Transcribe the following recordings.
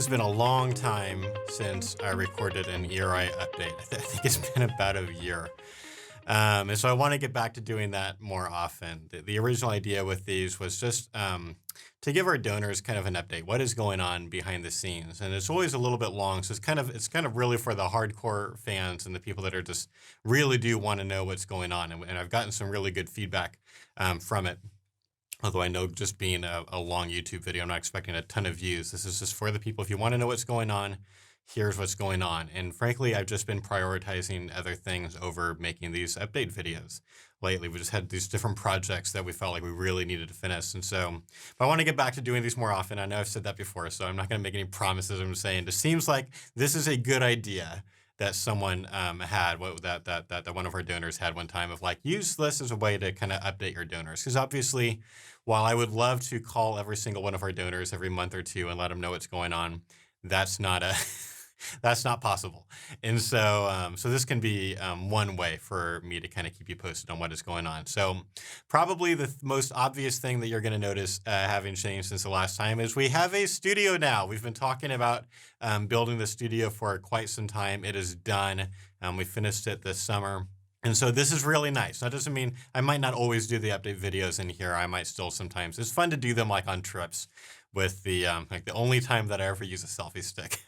has been a long time since I recorded an ERI update. I think it's been about a year. And so I want to get back to doing that more often. The original idea with these was just to give our donors kind of an update. What is going on behind the scenes? And it's always a little bit long. So it's kind of really for the hardcore fans and the people that are just really do want to know what's going on. And I've gotten some really good feedback from it. Although I know just being a long YouTube video, I'm not expecting a ton of views. This is just for the people. If you want to know what's going on, here's what's going on. And frankly, I've just been prioritizing other things over making these update videos lately. We just had these different projects that we felt like we really needed to finish. And so but I want to get back to doing these more often. I know I've said that before, so I'm not going to make any promises. I'm saying it seems like this is a good idea that someone had, that one of our donors had one time, of like, use this as a way to kind of update your donors. Because obviously, while I would love to call every single one of our donors every month or two and let them know what's going on, that's not that's not possible. And so this can be one way for me to kind of keep you posted on what is going on. So probably the most obvious thing that you're going to notice having changed since the last time is we have a studio now. We've been talking about building the studio for quite some time. It is done. We finished it this summer. And so this is really nice. That doesn't mean I might not always do the update videos in here. I might still sometimes. It's fun to do them like on trips with the like the only time that I ever use a selfie stick.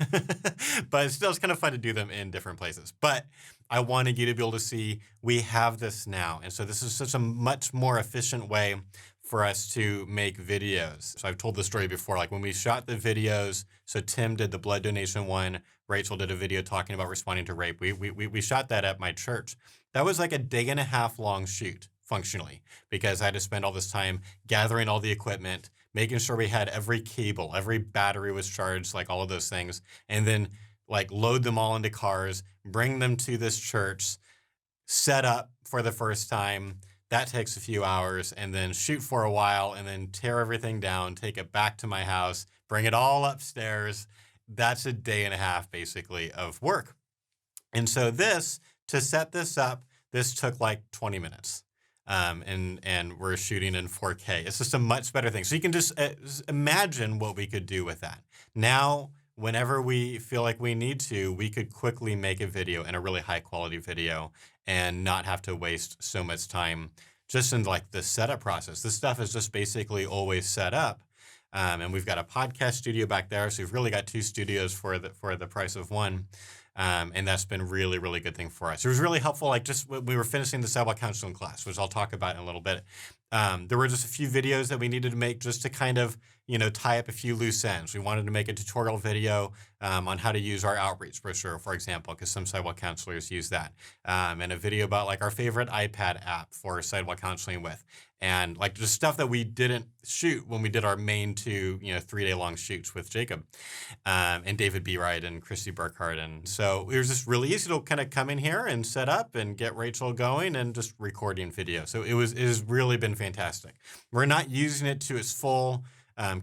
But it's kind of fun to do them in different places. But I wanted you to be able to see we have this now. And so this is such a much more efficient way for us to make videos. So I've told the story before, like when we shot the videos, so Tim did the blood donation one, Rachel did a video talking about responding to rape. We shot that at my church. That was like a day and a half long shoot, functionally, because I had to spend all this time gathering all the equipment, making sure we had every cable, every battery was charged, like all of those things, and then like load them all into cars, bring them to this church, set up for the first time. That takes a few hours, and then shoot for a while, and then tear everything down, take it back to my house, bring it all upstairs. That's a day and a half, basically, of work. And so to set this up, this took like 20 minutes. And we're shooting in 4K. It's just a much better thing. So you can just imagine what we could do with that. Now, whenever we feel like we need to, we could quickly make a video, and a really high quality video, and not have to waste so much time just in like the setup process. This stuff is just basically always set up. And we've got a podcast studio back there. So we've really got two studios for the price of one. And that's been really, really good thing for us. It was really helpful. Like just when we were finishing the Sidewalk counseling class, which I'll talk about in a little bit. There were just a few videos that we needed to make just to kind of, tie up a few loose ends. We wanted to make a tutorial video on how to use our outreach brochure, for example, because some Sidewalk counselors use that. And a video about like our favorite iPad app for Sidewalk counseling with. And like just stuff that we didn't shoot when we did our main two, 3-day long shoots with Jacob and David B. Wright and Christy Burkhardt. And so it was just really easy to kind of come in here and set up and get Rachel going and just recording video. So it has really been fantastic. We're not using it to its full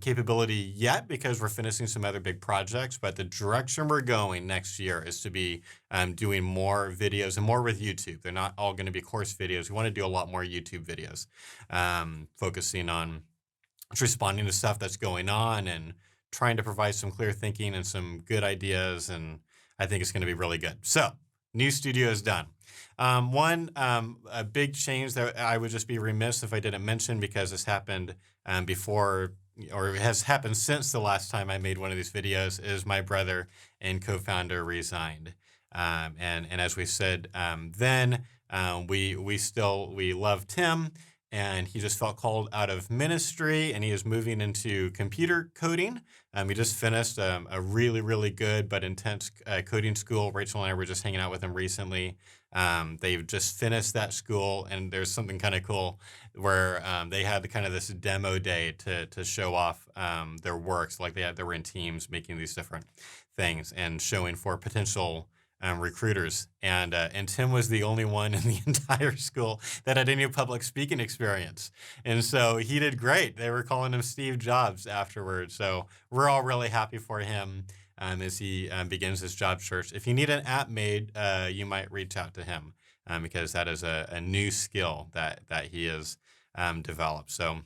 capability yet because we're finishing some other big projects, but the direction we're going next year is to be doing more videos and more with YouTube. They're not all going to be course videos. We want to do a lot more YouTube videos, focusing on responding to stuff that's going on and trying to provide some clear thinking and some good ideas. And I think it's going to be really good. So new studio is done. A big change that I would just be remiss if I didn't mention, because this happened before, or it has happened since the last time I made one of these videos, is my brother and co-founder resigned. And as we said, then we love Tim, and he just felt called out of ministry, and he is moving into computer coding. He just finished a really, really good but intense coding school. Rachel and I were just hanging out with him recently. They've just finished that school, and there's something kind of cool where they had this demo day to show off their work. So like they were in teams making these different things and showing for potential recruiters. And Tim was the only one in the entire school that had any public speaking experience. And so he did great. They were calling him Steve Jobs afterwards. So we're all really happy for him as he begins his job search. If you need an app made, you might reach out to him because that is a new skill that he has developed. So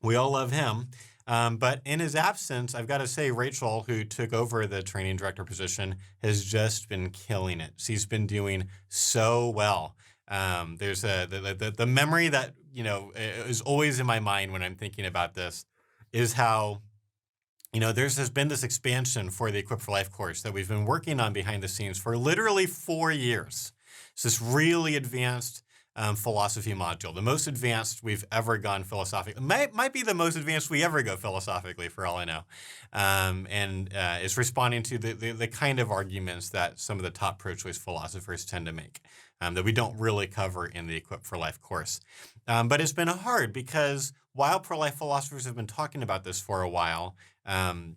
we all love him. But in his absence, I've got to say, Rachel, who took over the training director position, has just been killing it. She's been doing so well. There's the memory that, is always in my mind when I'm thinking about this is how, there's been this expansion for the Equipped for Life course that we've been working on behind the scenes for literally 4 years. It's this really advanced philosophy module, the most advanced we've ever gone philosophically. Might be the most advanced we ever go philosophically, for all I know. And it's responding to the kind of arguments that some of the top pro-choice philosophers tend to make that we don't really cover in the Equipped for Life course. But it's been hard because while pro-life philosophers have been talking about this for a while,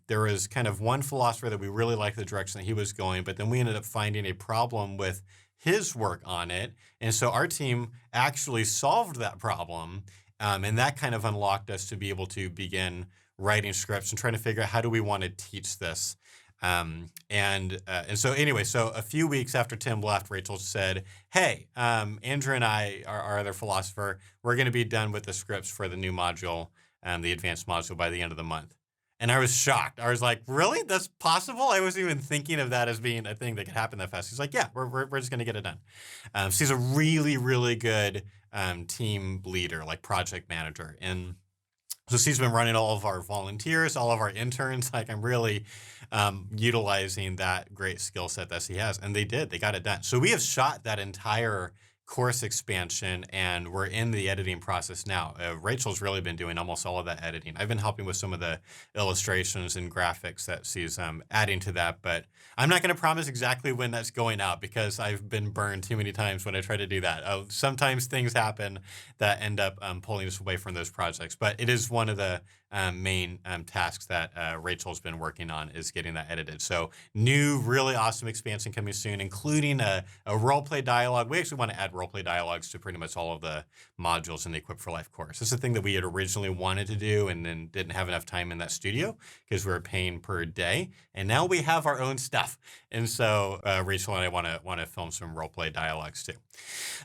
there was kind of one philosopher that we really liked the direction that he was going, but then we ended up finding a problem with his work on it. And so our team actually solved that problem. And that kind of unlocked us to be able to begin writing scripts and trying to figure out how do we want to teach this. And so anyway, so a few weeks after Tim left, Rachel said, hey, Andrew and I, our other philosopher, we're going to be done with the scripts for the new module, the advanced module, by the end of the month. And I was shocked. I was like, really? That's possible? I wasn't even thinking of that as being a thing that could happen that fast. He's like, yeah, we're just going to get it done. She's a really, really good team leader, like project manager. And so she's been running all of our volunteers, all of our interns. Like, I'm really utilizing that great skill set that she has. And they got it done. So we have shot that entire course expansion, and we're in the editing process now. Rachel's really been doing almost all of that editing. I've been helping with some of the illustrations and graphics that she's adding to that, but I'm not going to promise exactly when that's going out because I've been burned too many times when I try to do that. Sometimes things happen that end up pulling us away from those projects, but it is one of the main tasks that Rachel's been working on, is getting that edited. So new, really awesome expansion coming soon, including a role-play dialogue. We actually want to add role-play dialogues to pretty much all of the modules in the Equipped for Life course. This is a thing that we had originally wanted to do and then didn't have enough time in that studio because we were paying per day. And now we have our own stuff. And so Rachel and I want to film some role-play dialogues too.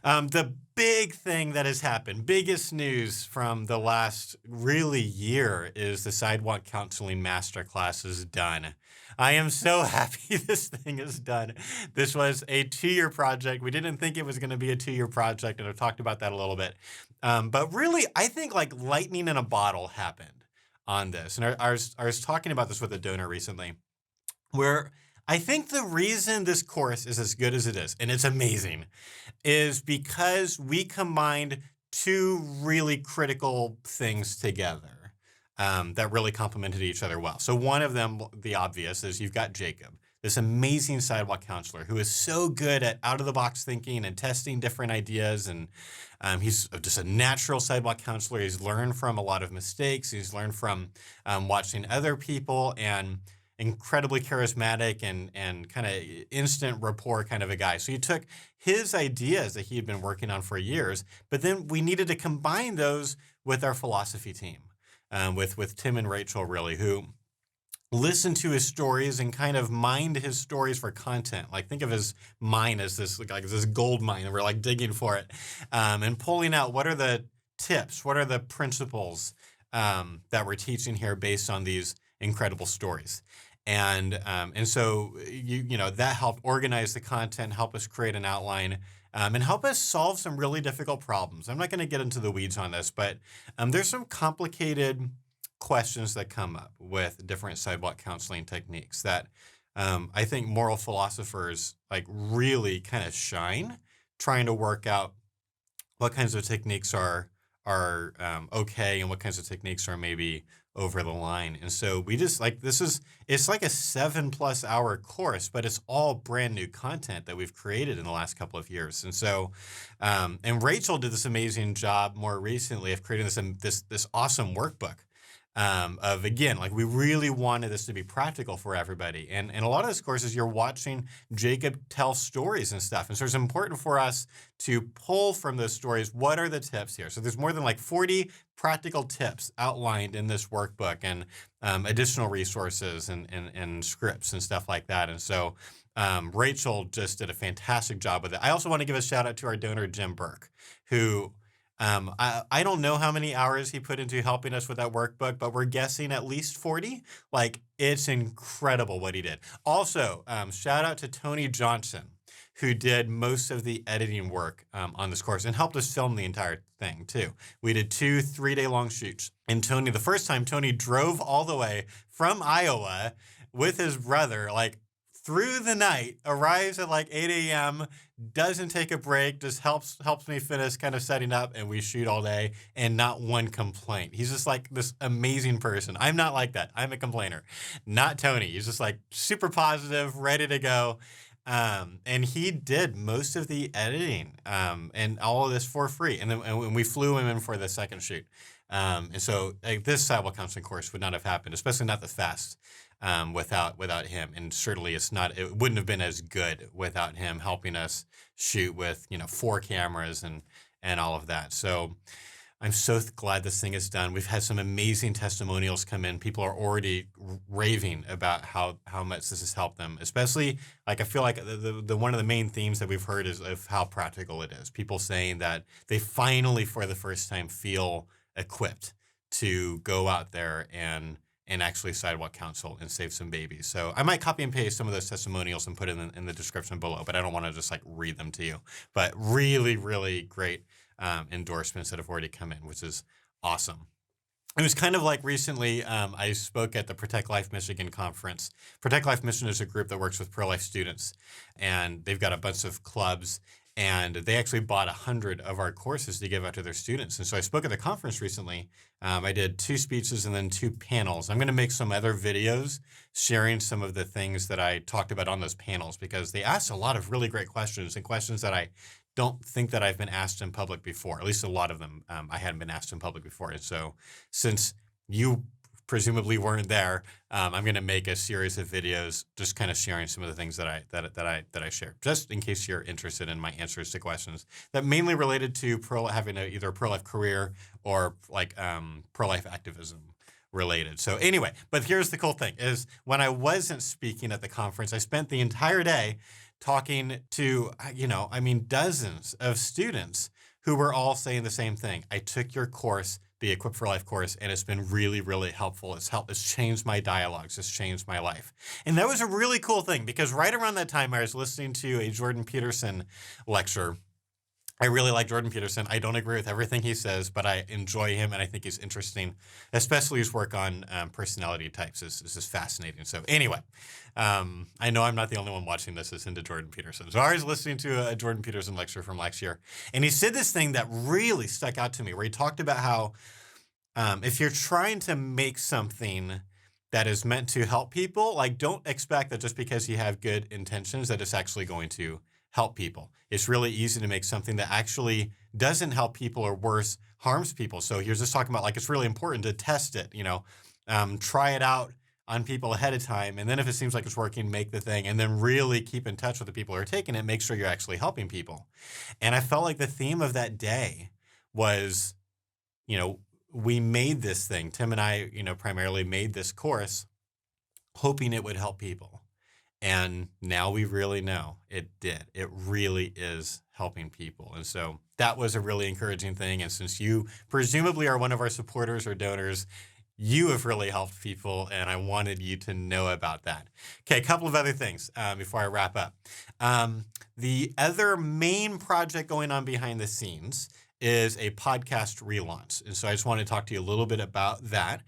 The big thing that has happened, biggest news from the last really year, is the Sidewalk Counseling Masterclass is done. I am so happy this thing is done. This was a 2-year project. We didn't think it was going to be a 2-year project, and I've talked about that a little bit. But really, I think like lightning in a bottle happened on this. And I was talking about this with a donor recently, where I think the reason this course is as good as it is, and it's amazing, is because we combined 2 really critical things together that really complemented each other well. So one of them, the obvious, is you've got Jacob, this amazing sidewalk counselor who is so good at out-of-the-box thinking and testing different ideas. And he's just a natural sidewalk counselor. He's learned from a lot of mistakes. He's learned from watching other people, and incredibly charismatic and kind of instant rapport kind of a guy. So you took his ideas that he had been working on for years, but then we needed to combine those with our philosophy team, with Tim and Rachel, really, who listened to his stories and kind of mined his stories for content. Like, think of his mine as this gold mine, and we're like digging for it, and pulling out what are the tips, what are the principles that we're teaching here based on these incredible stories. And so that helped organize the content, help us create an outline, and help us solve some really difficult problems. I'm not going to get into the weeds on this, but there's some complicated questions that come up with different sidewalk counseling techniques that I think moral philosophers like really kind of shine, trying to work out what kinds of techniques are okay and what kinds of techniques are maybe over the line. And so we just it's like a 7+ hour course, but it's all brand new content that we've created in the last couple of years. And so, and Rachel did this amazing job more recently of creating this awesome workbook. Of, again, like, we really wanted this to be practical for everybody. And a lot of those courses, you're watching Jacob tell stories and stuff. And so it's important for us to pull from those stories, what are the tips here? So there's more than like 40 practical tips outlined in this workbook, and additional resources and scripts and stuff like that. And so Rachel just did a fantastic job with it. I also want to give a shout out to our donor, Jim Burke, who I don't know how many hours he put into helping us with that workbook, but we're guessing at least 40. Like, it's incredible what he did. Also, shout out to Tony Johnson, who did most of the editing work on this course and helped us film the entire thing too. We did 2 3-day long shoots. And Tony, the first time, Tony drove all the way from Iowa with his brother, like through the night, arrives at like 8 a.m., doesn't take a break, just helps me finish kind of setting up, and we shoot all day, and not one complaint. He's just like this amazing person. I'm not like that. I'm a complainer. Not Tony. He's just like super positive, ready to go. And he did most of the editing and all of this for free. And we flew him in for the second shoot. And so like, this Sidewalk counseling course would not have happened, especially not the fast, without him. And certainly it wouldn't have been as good without him helping us shoot with, 4 cameras and all of that. So I'm so glad this thing is done. We've had some amazing testimonials come in. People are already raving about how much this has helped them, especially like I feel like the one of the main themes that we've heard is of how practical it is. People saying that they finally, for the first time, feel equipped to go out there and actually sidewalk counsel and save some babies. So I might copy and paste some of those testimonials and put it in the description below, but I don't want to just like read them to you. But really, really great endorsements that have already come in, which is awesome. It was kind of like recently, I spoke at the Protect Life Michigan conference. Protect Life Michigan is a group that works with pro-life students, and they've got a bunch of clubs, and they actually bought 100 of our courses to give out to their students. And so I spoke at the conference recently. I did 2 speeches and then 2 panels. I'm going to make some other videos sharing some of the things that I talked about on those panels, because they asked a lot of really great questions, and questions that I don't think that I've been asked in public before. At least a lot of them I hadn't been asked in public before. And so since you presumably weren't there, I'm going to make a series of videos just kind of sharing some of the things that I shared, just in case you're interested in my answers to questions that mainly related to having either a pro-life career or like pro-life activism related. So anyway, but here's the cool thing is when I wasn't speaking at the conference, I spent the entire day talking to, dozens of students who were all saying the same thing. I took your course, the Equipped for Life course, and it's been really, really helpful. It's changed my dialogues. It's changed my life. And that was a really cool thing, because right around that time, I was listening to a Jordan Peterson lecture. I really like Jordan Peterson. I don't agree with everything he says, but I enjoy him, and I think he's interesting, especially his work on personality types is just fascinating. So anyway, I know I'm not the only one watching this that's into Jordan Peterson. So I was listening to a Jordan Peterson lecture from last year, and he said this thing that really stuck out to me, where he talked about how if you're trying to make something that is meant to help people, like don't expect that just because you have good intentions that it's actually going to help people. It's really easy to make something that actually doesn't help people, or worse, harms people. So here's just talking about like it's really important to test it, try it out on people ahead of time. And then if it seems like it's working, make the thing, and then really keep in touch with the people who are taking it, make sure you're actually helping people. And I felt like the theme of that day was, we made this thing. Tim and I, primarily made this course hoping it would help people. And now we really know it did. It really is helping people. And so that was a really encouraging thing. And since you presumably are one of our supporters or donors, you have really helped people, and I wanted you to know about that. Okay, a couple of other things before I wrap up. The other main project going on behind the scenes is a podcast relaunch. And so I just want to talk to you a little bit about that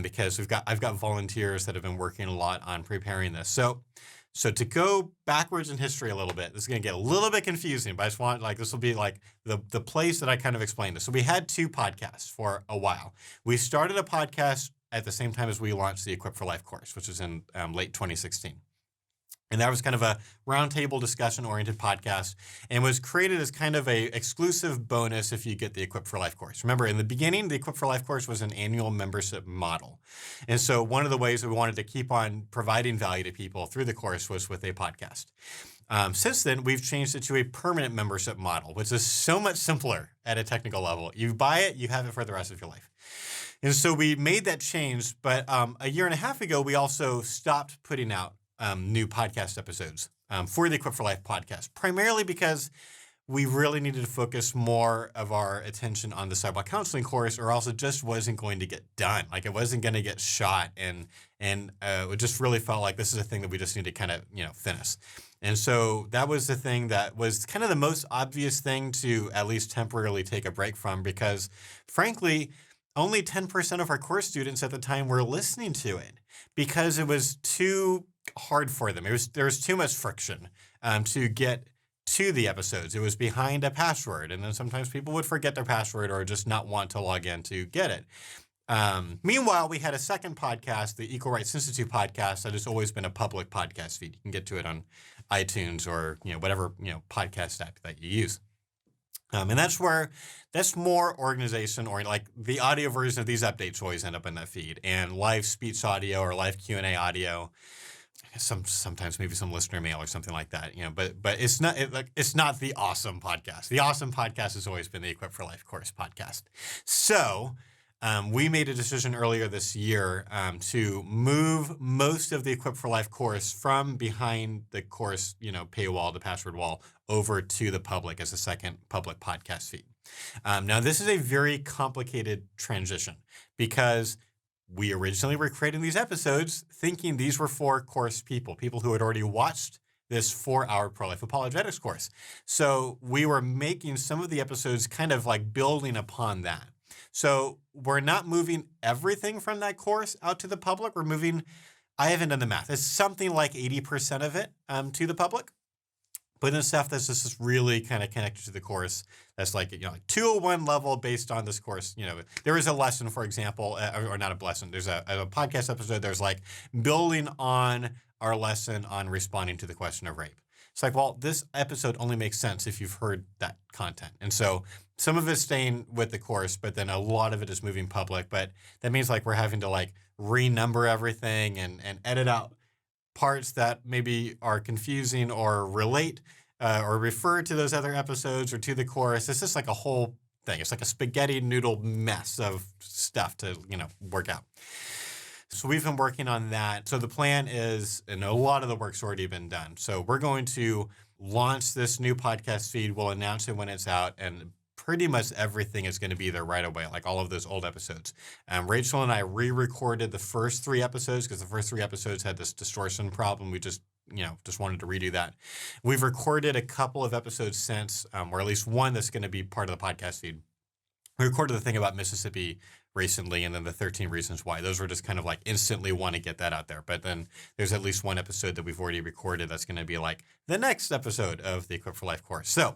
because I've got volunteers that have been working a lot on preparing this. So to go backwards in history a little bit, this is going to get a little bit confusing, but I just want, this will be like the place that I kind of explained this. So we had 2 podcasts for a while. We started a podcast at the same time as we launched the Equipped for Life course, which was in late 2016. And that was kind of a roundtable discussion-oriented podcast, and was created as kind of a exclusive bonus if you get the Equipped for Life course. Remember, in the beginning, the Equipped for Life course was an annual membership model. And so one of the ways we wanted to keep on providing value to people through the course was with a podcast. Since then, we've changed it to a permanent membership model, which is so much simpler at a technical level. You buy it, you have it for the rest of your life. And so we made that change, but a year and a half ago, we also stopped putting out new podcast episodes for the Equipped for Life podcast, primarily because we really needed to focus more of our attention on the Sidewalk counseling course, or else it just wasn't going to get done. Like it wasn't going to get shot, and it just really felt like this is a thing that we just need to kind of finish. And so that was the thing that was kind of the most obvious thing to at least temporarily take a break from, because frankly, only 10% of our course students at the time were listening to it because it was too hard for them. There was too much friction to get to the episodes. It was behind a password, and then sometimes people would forget their password or just not want to log in to get it. Meanwhile, we had a second podcast, the Equal Rights Institute podcast, that has always been a public podcast feed. You can get to it on iTunes or whatever podcast app that you use. And that's more organization, or like the audio version of these updates always end up in that feed, and live speech audio or live Q&A audio. Sometimes maybe some listener mail or something like that, but it's not the awesome podcast. The awesome podcast has always been the Equipped for Life course podcast. So we made a decision earlier this year to move most of the Equipped for Life course from behind the course, paywall, the password wall, over to the public as a second public podcast feed. Now, this is a very complicated transition because we originally were creating these episodes thinking these were for course people who had already watched this 4-hour pro-life apologetics course. So we were making some of the episodes kind of like building upon that. So we're not moving everything from that course out to the public. We're moving, I haven't done the math, it's something like 80% of it to the public. But then stuff that's just really kind of connected to the course, that's like 201 level based on this course. There is a lesson, for example, or not a lesson. There's a podcast episode. There's like building on our lesson on responding to the question of rape. It's like, well, this episode only makes sense if you've heard that content. And so some of it's staying with the course, but then a lot of it is moving public. But that means like we're having to like renumber everything and edit out parts that maybe are confusing or relate or refer to those other episodes or to the course. It's just like a whole thing. It's like a spaghetti noodle mess of stuff to, work out. So we've been working on that. So the plan is, and a lot of the work's already been done. So we're going to launch this new podcast feed. We'll announce it when it's out, and pretty much everything is going to be there right away, like all of those old episodes. Rachel and I re-recorded the first 3 episodes because the first 3 episodes had this distortion problem. We just wanted to redo that. We've recorded a couple of episodes since, or at least one that's going to be part of the podcast feed. We recorded the thing about Mississippi recently, and then the 13 Reasons Why. Those were just kind of like instantly want to get that out there. But then there's at least one episode that we've already recorded that's going to be like the next episode of the Equipped for Life course. So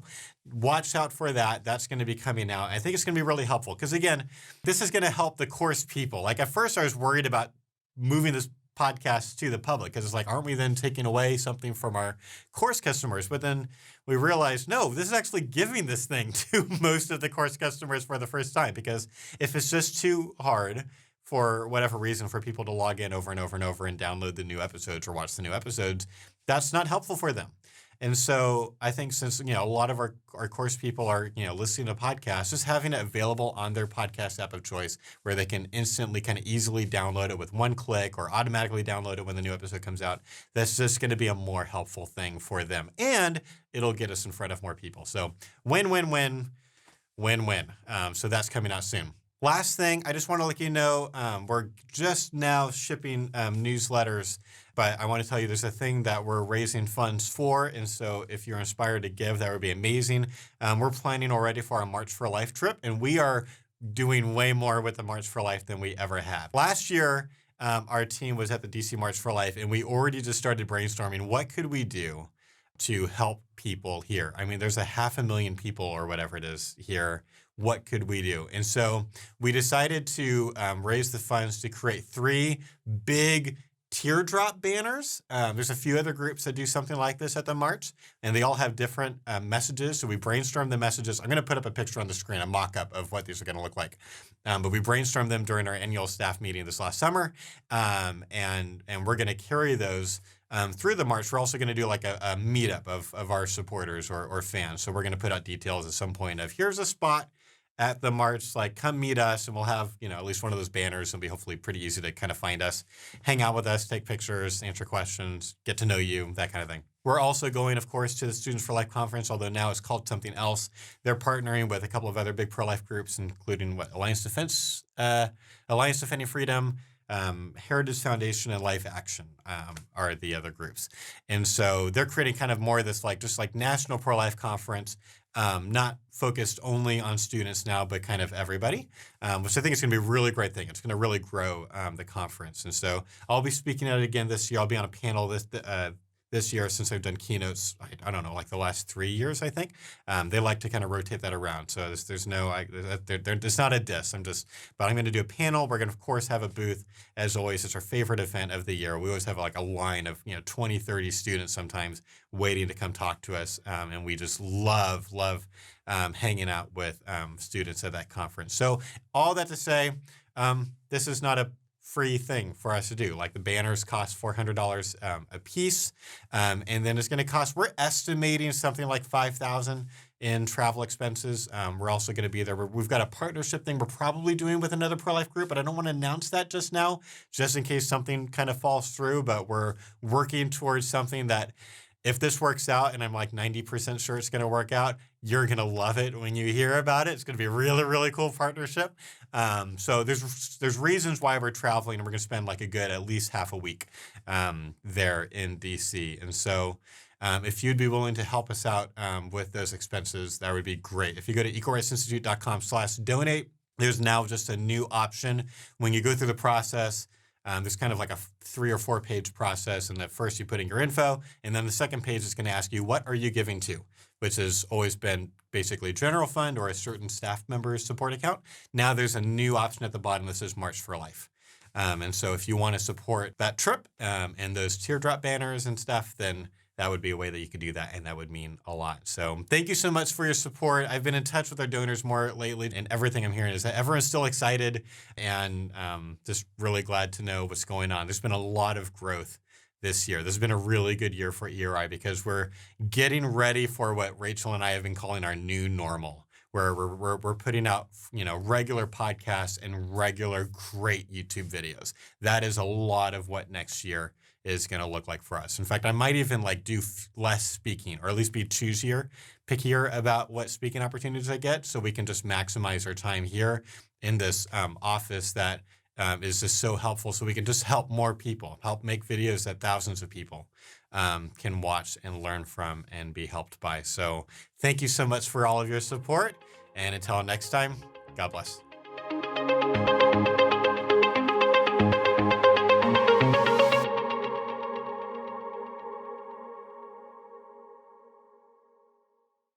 watch out for that. That's going to be coming out. I think it's going to be really helpful because, again, this is going to help the course people. Like at first I was worried about moving this podcast to the public because it's like, aren't we then taking away something from our course customers? But then we realized, no, this is actually giving this thing to most of the course customers for the first time, because if it's just too hard for whatever reason for people to log in over and over and over and download the new episodes or watch the new episodes, that's not helpful for them. And so I think since, a lot of our course people are, listening to podcasts, just having it available on their podcast app of choice where they can instantly kind of easily download it with one click or automatically download it when the new episode comes out, that's just going to be a more helpful thing for them. And it'll get us in front of more people. So win, win, win, win, win. So that's coming out soon. Last thing, I just want to let you know, we're just now shipping newsletters, but I want to tell you there's a thing that we're raising funds for, and so if you're inspired to give, that would be amazing. We're planning already for our March for Life trip, and we are doing way more with the March for Life than we ever have. Last year, our team was at the DC March for Life, and we already just started brainstorming what could we do to help people here. I mean, there's 500,000 people or whatever it is here. What could we do? And so we decided to raise the funds to create 3 big teardrop banners. There's a few other groups that do something like this at the March, and they all have different messages. So we brainstormed the messages. I'm going to put up a picture on the screen, a mock-up of what these are going to look like. But we brainstormed them during our annual staff meeting this last summer, and we're going to carry those through the March. We're also going to do like a meetup of our supporters or fans. So we're going to put out details at some point of here's a spot at the March, like come meet us, and we'll have, at least one of those banners. It'll be hopefully pretty easy to kind of find us, hang out with us, take pictures, answer questions, get to know you, that kind of thing. We're also going, of course, to the Students for Life Conference, although now it's called something else. They're partnering with a couple of other big pro-life groups, including Alliance Defending Freedom, Heritage Foundation, and Life Action are the other groups. And so they're creating kind of more of this just like national pro-life conference, not focused only on students now, but kind of everybody, which I think is going to be a really great thing. It's going to really grow the conference. And so I'll be speaking at it again this year. I'll be on a panel this year, since I've done keynotes, I don't know, like the last 3 years, I think. They like to kind of rotate that around. So there's no, it's not a diss. But I'm going to do a panel. We're going to, of course, have a booth. As always, it's our favorite event of the year. We always have like a line of, 20, 30 students sometimes waiting to come talk to us. And we just love hanging out with students at that conference. So all that to say, this is not a free thing for us to do. Like the banners cost $400 a piece. And then it's going to cost, we're estimating something like $5,000 in travel expenses. We're also going to be there. We've got a partnership thing we're probably doing with another pro-life group, but I don't want to announce that just now, just in case something kind of falls through. But we're working towards something that, if this works out, and I'm like 90% sure it's going to work out, you're going to love it when you hear about it. It's going to be a really, really cool partnership. So there's reasons why we're traveling, and we're going to spend like a good at least half a week there in DC. And so if you'd be willing to help us out with those expenses, that would be great. If you go to equalrightsinstitute.com/donate, there's now just a new option. When you go through the process, there's kind of like a 3 or 4 page process. And at first you put in your info, and then the second page is going to ask you, what are you giving to? Which has always been basically general fund or a certain staff member's support account. Now there's a new option at the bottom that says March for Life. And so if you want to support that trip and those teardrop banners and stuff, then that would be a way that you could do that, and that would mean a lot. So thank you so much for your support. I've been in touch with our donors more lately, and everything I'm hearing is that everyone's still excited, and just really glad to know what's going on. There's been a lot of growth this year. This has been a really good year for ERI because we're getting ready for what Rachel and I have been calling our new normal, where we're putting out, regular podcasts and regular great YouTube videos. That is a lot of what next year is going to look like for us. In fact, I might even do less speaking, or at least be pickier about what speaking opportunities I get, so we can just maximize our time here in this office that is just so helpful, so we can just help more people, help make videos that thousands of people can watch and learn from and be helped by. So thank you so much for all of your support. And until next time, God bless.